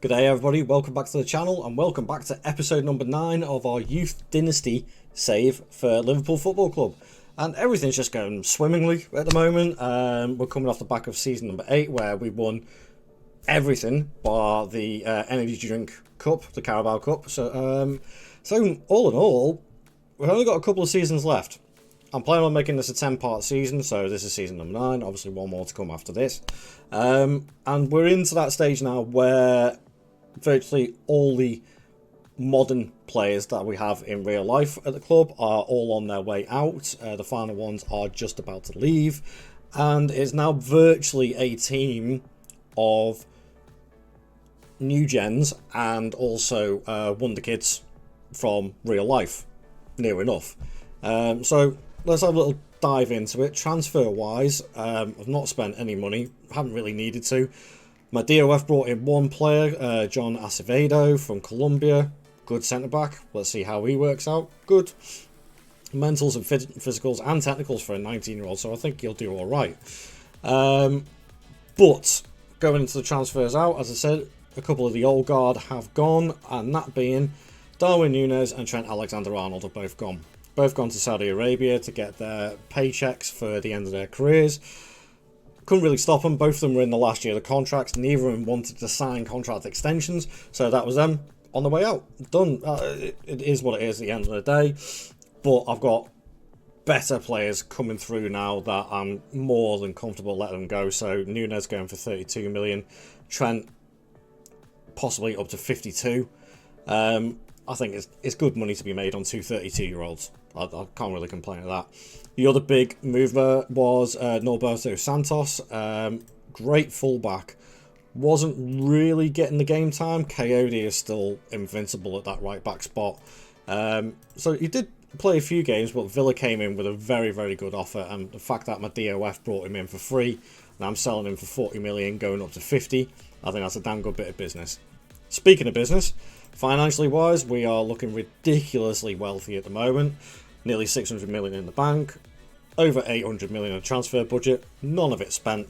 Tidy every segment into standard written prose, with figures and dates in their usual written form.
Good day everybody, welcome back to the channel and welcome back to episode number 9 of our Youth Dynasty save for Liverpool Football Club. And everything's just going swimmingly at the moment. We're coming off the back of season number 8 where we won everything bar the Energy Drink Cup, the Carabao Cup. So all in all, we've only got a couple of seasons left. I'm planning on making this a 10-part season, so this is season number 9, obviously one more to come after this. And we're into that stage now where virtually all the modern players that we have in real life at the club are all on their way out. The final ones are just about to leave, and it's now virtually a team of new gens and also wonder kids from real life, near enough. So let's have a little dive into it. Transfer wise, I've not spent any money, haven't really needed to. My DOF brought in one player, John Acevedo from Colombia. Good centre-back. Let's see how he works out. Good. Mentals and physicals and technicals for a 19-year-old, so I think he'll do all right. But going into the transfers out, as I said, a couple of the old guard have gone, and that being Darwin Núñez and Trent Alexander-Arnold have both gone. Both gone to Saudi Arabia to get their paychecks for the end of their careers. Couldn't really stop them. Both of them were in the last year of the contracts. Neither of them wanted to sign contract extensions. So that was them on the way out. Done. It is what it is at the end of the day. But I've got better players coming through now that I'm more than comfortable letting them go. So Núñez going for 32 million. Trent possibly up to 52. I think it's good money to be made on two 32-year-olds. I can't really complain at that. The other big mover was Norberto Santos. Great fullback. Wasn't really getting the game time. Coyote is still invincible at that right back spot. So he did play a few games, but Villa came in with a very, very good offer. And the fact that my DOF brought him in for free, and I'm selling him for 40 million, going up to 50, I think that's a damn good bit of business. Speaking of business, financially wise, we are looking ridiculously wealthy at the moment. Nearly 600 million in the bank, over 800 million in transfer budget, none of it spent.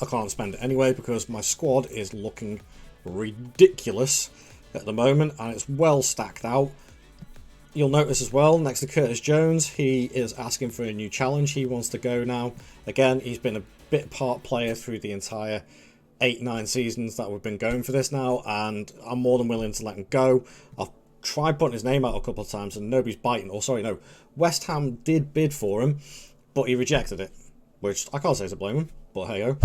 I can't spend it anyway because my squad is looking ridiculous at the moment and it's well stacked out. You'll notice as well, next to Curtis Jones, he is asking for a new challenge. He wants to go now. Again, he's been a bit part player through the entire 8-9 seasons that we've been going for this now, and I'm more than willing to let him go. I've tried putting his name out a couple of times and nobody's biting. Or sorry, no, West Ham did bid for him, but he rejected it, which I can't say to blame him, but hey-ho.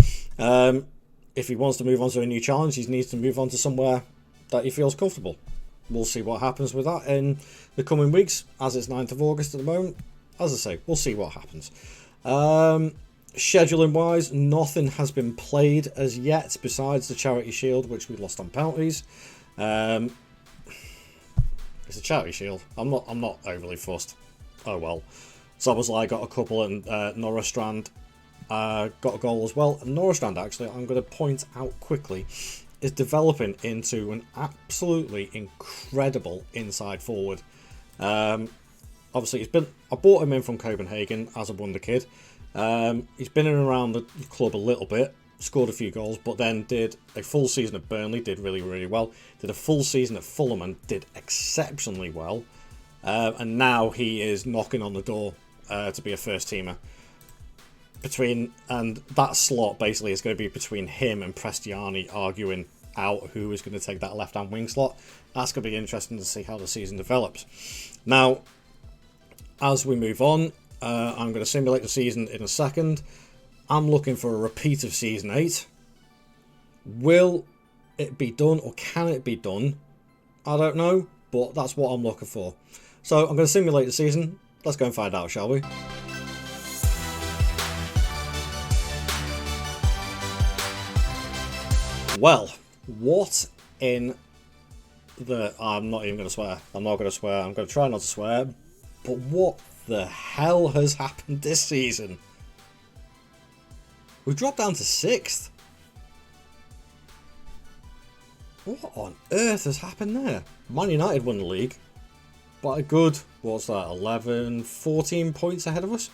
If he wants to move on to a new challenge, he needs to move on to somewhere that he feels comfortable. We'll see what happens with that in the coming weeks, as it's 9th of August at the moment. As I say, we'll see what happens. Scheduling wise, nothing has been played as yet besides the Charity Shield, which we lost on penalties. It's a Charity Shield. I'm not overly fussed. Oh well. Soboslai got a couple, and Norristrand got a goal as well. And Norristrand, actually, I'm going to point out quickly, is developing into an absolutely incredible inside forward. Obviously, I bought him in from Copenhagen as a wonder kid. He's been in and around the club a little bit, scored a few goals, but then did a full season at Burnley, did really, really well. Did a full season at Fulham and did exceptionally well. And now he is knocking on the door to be a first teamer. And that slot basically is going to be between him and Prestiani arguing out who is going to take that left-hand wing slot. That's going to be interesting to see how the season develops. Now, as we move on, I'm going to simulate the season in a second. I'm looking for a repeat of Season 8. Will it be done or can it be done? I don't know, but that's what I'm looking for. So I'm going to simulate the season. Let's go and find out, shall we? Well, what in the... I'm not even going to swear. I'm not going to swear. I'm going to try not to swear. But what the hell has happened this season? We've dropped down to 6th. What on earth has happened there? Man United won the league. But a good, what's that, 11, 14 points ahead of us?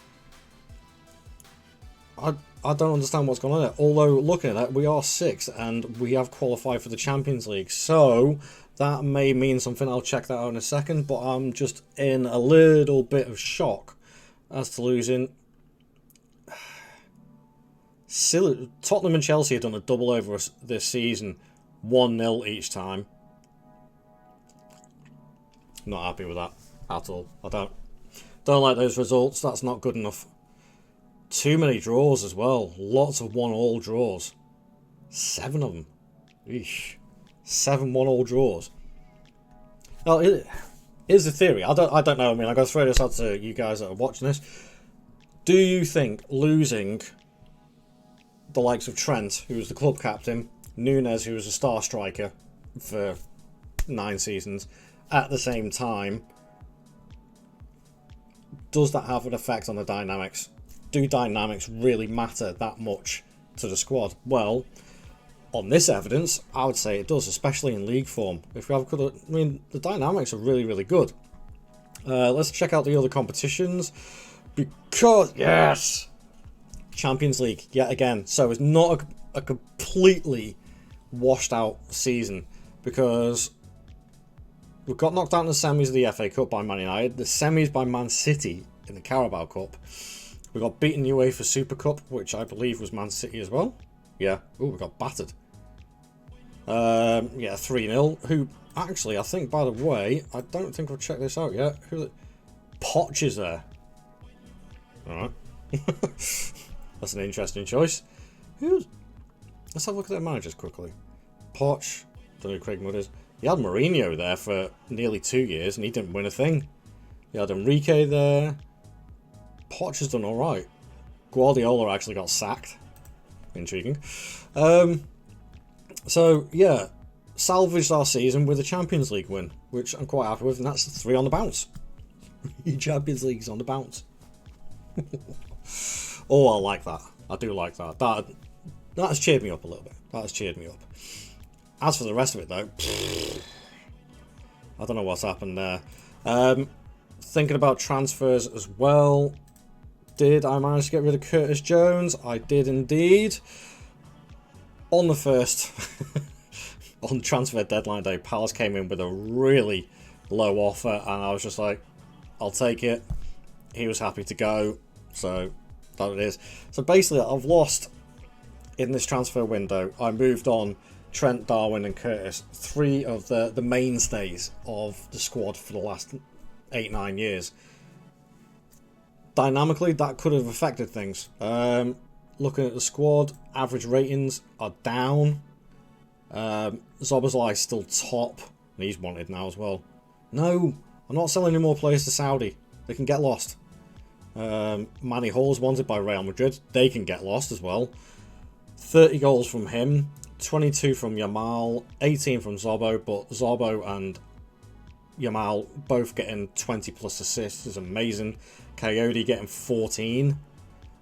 I don't understand what's going on there. Although, looking at that, we are 6th and we have qualified for the Champions League. So, that may mean something. I'll check that out in a second. But I'm just in a little bit of shock as to losing. Tottenham and Chelsea have done a double over us this season. 1-0 each time. Not happy with that at all. I don't like those results. That's not good enough. Too many draws as well. Lots of 1-1 draws. 7 of them. Eesh. 7 1-1 draws. Now, here's the theory. I don't know. I mean, I'm going to throw this out to you guys that are watching this. Do you think losing the likes of Trent, who was the club captain, Nunes, who was a star striker for 9 seasons, at the same time, does that have an effect on the dynamics? Do dynamics really matter that much to the squad? Well, on this evidence, I would say it does, especially in league form. If we have good, I mean, the dynamics are really, really good. Let's check out the other competitions, because yes, Champions League yet again. So it's not a completely washed out season, because we got knocked out in the semis of the FA Cup by Man United, the semis by Man City in the Carabao Cup. We got beaten UEFA Super Cup, which I believe was Man City as well. Yeah. Oh, we got battered. Yeah, 3-0. Who, actually, I think, by the way, I don't think I've checked this out yet. Poch is there. Alright. That's an interesting choice. Let's have a look at their managers quickly. Poch. Don't know who Craig Mudd is. You had Mourinho there for nearly 2 years, and he didn't win a thing. You had Enrique there. Poch has done alright. Guardiola actually got sacked. Intriguing. So, yeah. Salvaged our season with a Champions League win, which I'm quite happy with, and that's 3 on the bounce. 3 Champions Leagues on the bounce. Oh, I like that. I do like that. That has cheered me up a little bit. That has cheered me up. As for the rest of it, though, I don't know what's happened there. Thinking about transfers as well. Did I manage to get rid of Curtis Jones? I did indeed. On the first, on transfer deadline day, Palace came in with a really low offer, and I was just like, I'll take it. He was happy to go, so that it is. So basically, I've lost in this transfer window. I moved on Trent, Darwin and Curtis, 3 of the mainstays of the squad for the last 8-9 years. Dynamically, that could have affected things. Looking at the squad, average ratings are down. Szoboszlai still top, and he's wanted now as well. No, I'm not selling any more players to Saudi. They can get lost. Manny Hall's wanted by Real Madrid. They can get lost as well. 30 goals from him, 22 from Yamal, 18 from Zobo, but Zobo and Yamal both getting 20 plus assists is amazing. Coyote getting 14.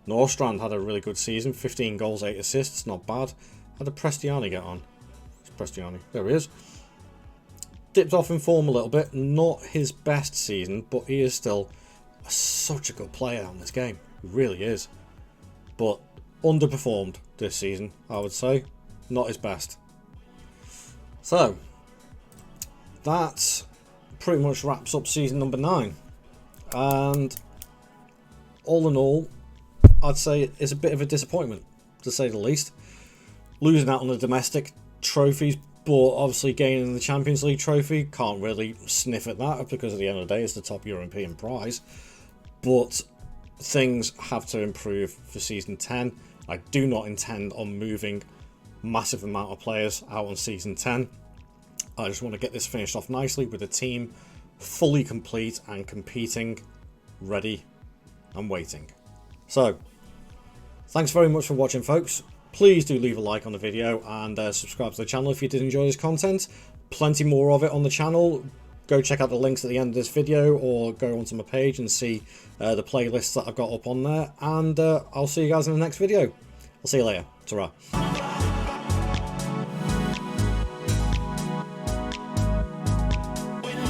Norstrand had a really good season, 15 goals, 8 assists, not bad. How did Prestiani get on? It's Prestiani, there he is. Dipped off in form a little bit, not his best season, but he is still such a good player on this game. He really is. But underperformed this season, I would say. Not his best. So, that pretty much wraps up season number 9. And all in all, I'd say it's a bit of a disappointment, to say the least. Losing out on the domestic trophies, but obviously gaining the Champions League trophy, can't really sniff at that, because at the end of the day it's the top European prize. But things have to improve for season 10. I do not intend on moving massive amount of players out on season 10. I just want to get this finished off nicely with the team fully complete and competing, ready and waiting. So, thanks very much for watching, folks. Please do leave a like on the video and subscribe to the channel if you did enjoy this content. Plenty more of it on the channel. Go check out the links at the end of this video, or go onto my page and see the playlists that I've got up on there. And I'll see you guys in the next video. I'll see you later. Ta-ra.